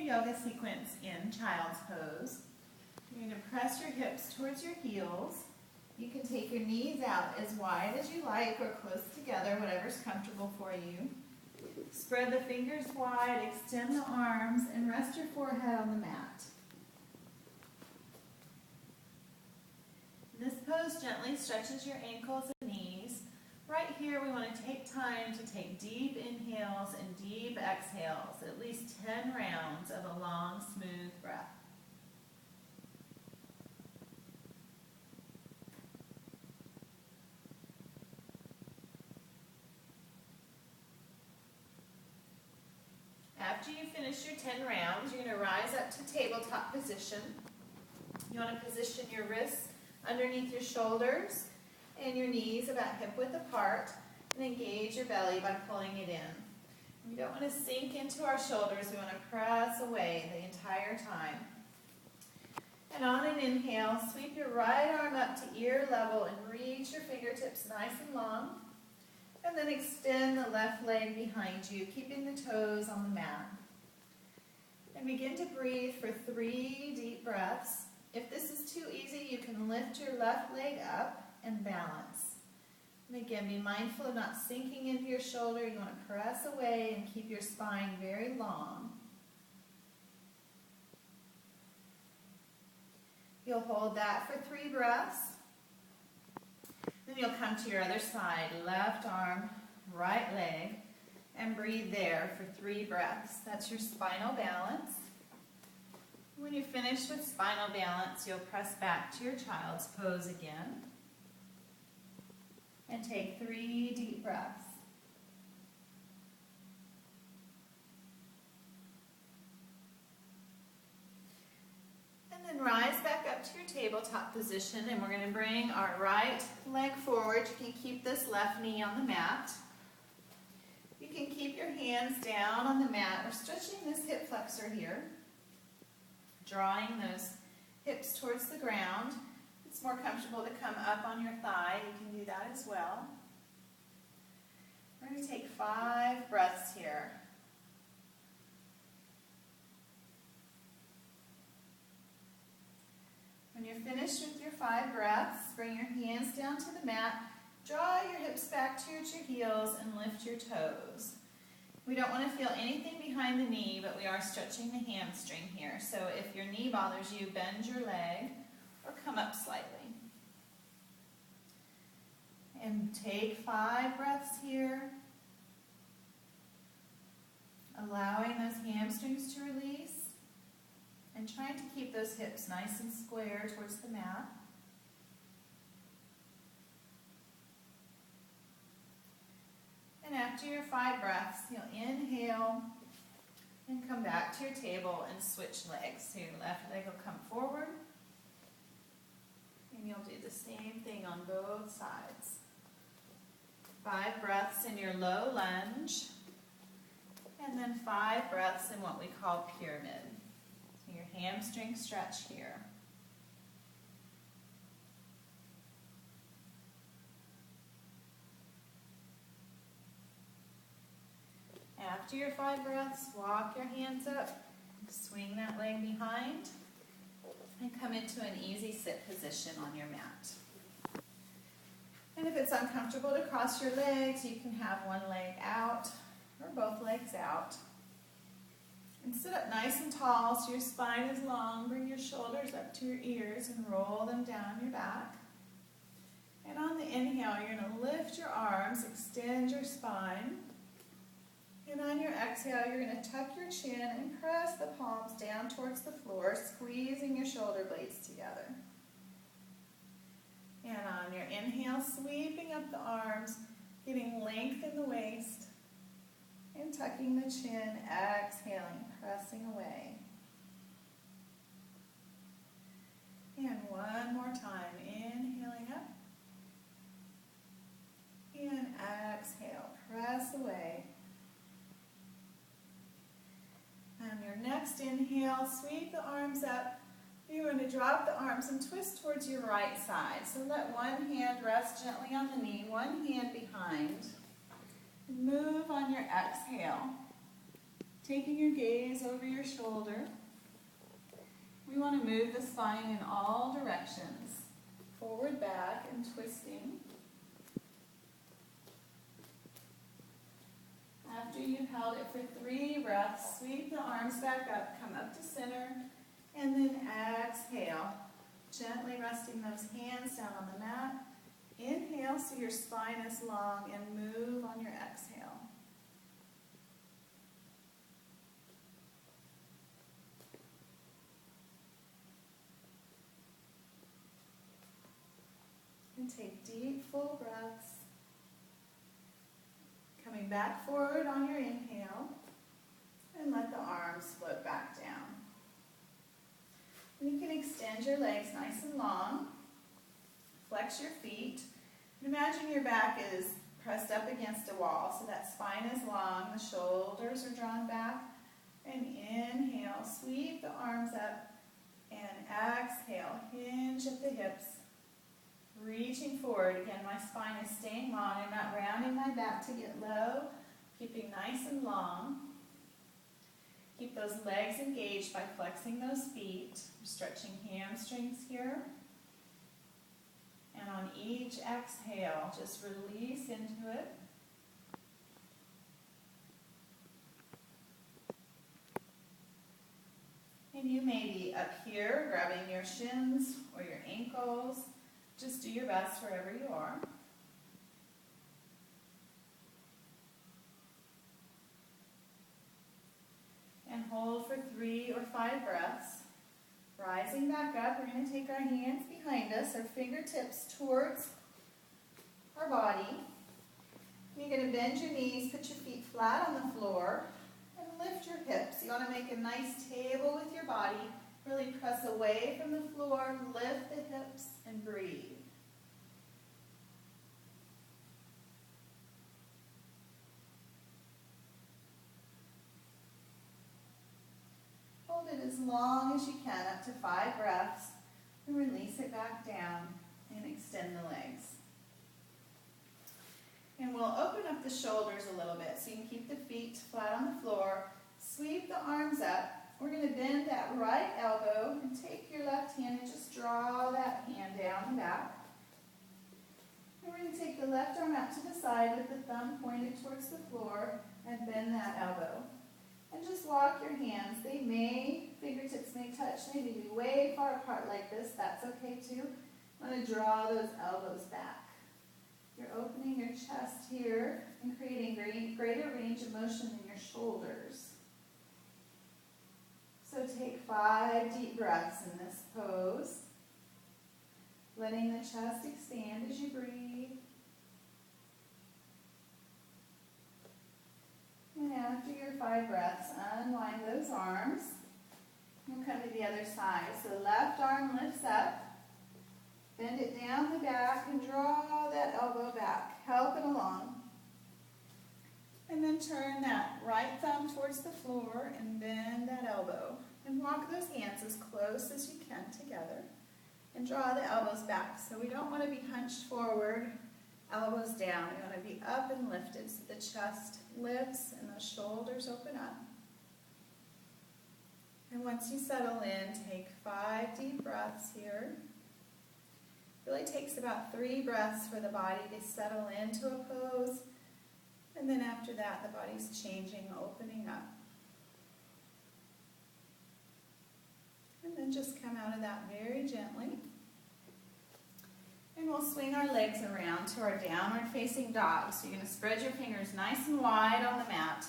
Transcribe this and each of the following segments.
yoga sequence in child's pose. You're going to press your hips towards your heels. You can take your knees out as wide as you like or close together, whatever's comfortable for you. Spread the fingers wide, extend the arms, and rest your forehead on the mat. This pose gently stretches your ankles and knees. Right here, we want to take time to take deep inhales and deep exhales, at least 10 rounds of a long, smooth breath. After you finish your 10 rounds, you're going to rise up to tabletop position. You want to position your wrists underneath your shoulders and your knees about hip width apart, and engage your belly by pulling it in. We don't want to sink into our shoulders. We want to press away the entire time. And on an inhale, sweep your right arm up to ear level and reach your fingertips nice and long. And then extend the left leg behind you, keeping the toes on the mat. And begin to breathe for 3 deep breaths. If this is too easy, you can lift your left leg up and balance. And again, be mindful of not sinking into your shoulder. You want to press away and keep your spine very long. You'll hold that for 3 breaths. Then you'll come to your other side, left arm, right leg, and breathe there for 3 breaths. That's your spinal balance. When you finish with spinal balance, you'll press back to your child's pose again. And take 3 deep breaths. And then rise back up to your tabletop position, and we're going to bring our right leg forward. You can keep this left knee on the mat. You can keep your hands down on the mat. We're stretching this hip flexor here, drawing those hips towards the ground. It's more comfortable to come up on your thigh. You can do that as well. We're going to take 5 breaths here. When you're finished with your 5 breaths, bring your hands down to the mat, draw your hips back towards your heels, and lift your toes. We don't want to feel anything behind the knee, but we are stretching the hamstring here. So if your knee bothers you, bend your leg or come up slightly. And take 5 breaths here, allowing those hamstrings to release and trying to keep those hips nice and square towards the mat. And after your 5 breaths, you'll inhale and come back to your table and switch legs. So your left leg will come forward, and you'll do the same thing on both sides. 5 breaths in your low lunge, and then 5 breaths in what we call pyramid. So your hamstring stretch here. After your 5 breaths, walk your hands up, swing that leg behind, and come into an easy sit position on your mat. And if it's uncomfortable to cross your legs, you can have one leg out or both legs out. And sit up nice and tall so your spine is long. Bring your shoulders up to your ears and roll them down your back. And on the inhale, you're going to lift your arms, extend your spine. And on your exhale, you're going to tuck your chin and press the palms down towards the floor, squeezing your shoulder blades together. And on your inhale, sweeping up the arms, getting length in the waist, and tucking the chin, exhaling, pressing away. And one more time, inhaling up, and exhale, press away. And your next inhale, sweep the arms up. You're going to drop the arms and twist towards your right side. So let one hand rest gently on the knee, one hand behind. Move on your exhale. Taking your gaze over your shoulder, we want to move the spine in all directions, forward, back, and twisting. After you've held it for 3 breaths, sweep the arms back up, come up to center, and then exhale, gently resting those hands down on the mat. Inhale so your spine is long, and move on your exhale. And take deep, full breaths. Coming back forward on your inhale, and let the arms float back down. You can extend your legs nice and long. Flex your feet. And imagine your back is pressed up against a wall, so that spine is long, the shoulders are drawn back. And inhale, sweep the arms up, and exhale, hinge at the hips. Reaching forward. Again, my spine is staying long. I'm not rounding my back to get low. Keeping nice and long. Keep those legs engaged by flexing those feet. We're stretching hamstrings here. And on each exhale, just release into it. And you may be up here, grabbing your shins or your ankles. Just do your best wherever you are. And hold for 3 or 5 breaths. Rising back up, we're going to take our hands behind us, our fingertips towards our body. You're going to bend your knees, put your feet flat on the floor, and lift your hips. You want to make a nice table with your body. Really press away from the floor, lift the hips, and breathe. Hold it as long as you can, up to 5 breaths, and release it back down and extend the legs. And we'll open up the shoulders a little bit so you can keep the feet flat on the floor. Sweep the arms up. We're going to bend that right elbow and take your left hand and just draw that hand down and back. And we're going to take the left arm out to the side with the thumb pointed towards the floor and bend that elbow. And just walk your hands. Fingertips may touch, they may be way far apart like this. That's okay too. I'm going to draw those elbows back. You're opening your chest here and creating greater range of motion in your shoulders. So take 5 deep breaths in this pose, letting the chest expand as you breathe. And after your 5 breaths, unwind those arms. We'll come to the other side. So left arm lifts up, bend it down the back, and draw that elbow back. Help it along. And then turn that right thumb towards the floor and bend that elbow. And walk those hands as close as you can together. And draw the elbows back. So we don't want to be hunched forward, elbows down. We want to be up and lifted so the chest lifts and the shoulders open up. And once you settle in, take 5 deep breaths here. It really takes about 3 breaths for the body to settle into a pose. And then after that, the body's changing, opening up. And then just come out of that very gently. And we'll swing our legs around to our downward facing dog. So you're going to spread your fingers nice and wide on the mat.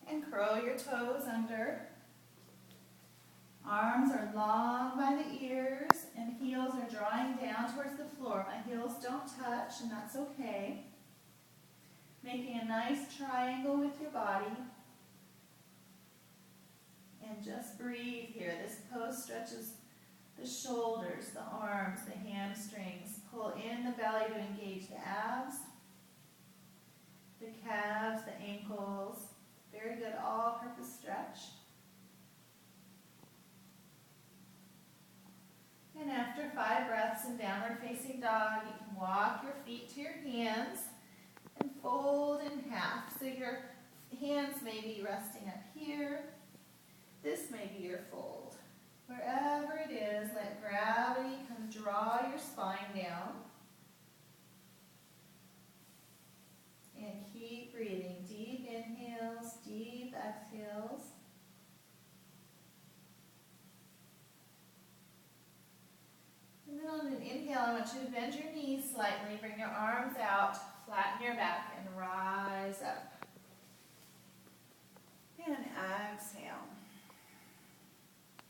And curl your toes under. Arms are long by the ears and heels are drawing down towards the floor. My heels don't touch, and that's okay. Making a nice triangle with your body. And just breathe here. This pose stretches the shoulders, the arms, the hamstrings. Pull in the belly to engage the abs, the calves, the ankles. Very good all-purpose stretch. And after 5 breaths in downward facing dog, you can walk your feet to your hands and fold in half. So your hands may may be resting up here. This may be your fold. Wherever it is, let gravity come draw your spine down. And keep breathing. Deep inhales, deep exhales. And then on an inhale, I want you to bend your knees slightly, bring your arms out, flatten your back, and rise up. And exhale.